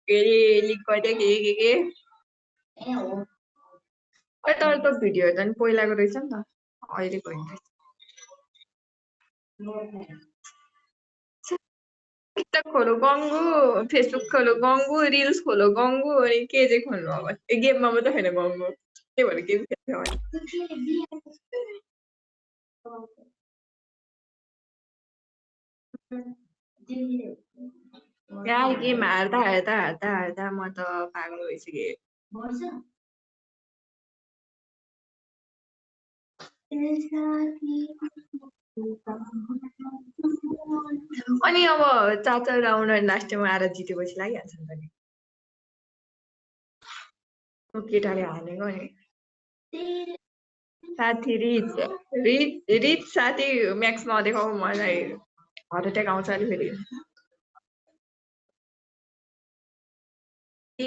के अरे लिक गरिदियो के तर त भिडियो त नि पहिलाको रहेछ नि त अहिलेको होइन टिकटक खोलो गङ्गु फेसबुक खोलो गङ्गु रिल्स खोलो गङ्गु अनि के चाहिँ खोल्नु अब गेममा मात्रै होइन गङ्गु के भने गेम खेल्थ्यो यार गेम हार्दा हार्दा हार्दा हार्दा म त पागल भइसकेँ अनि अब 4 राउन्ड लास्टमा आएर जितेपछि लागिहाल्छ नि त नि केटाले हानेको नि साथी रिच साथी म्याक्स नदेखाऊ मलाई हार्ट एट्याक आउँछ अरे फेरि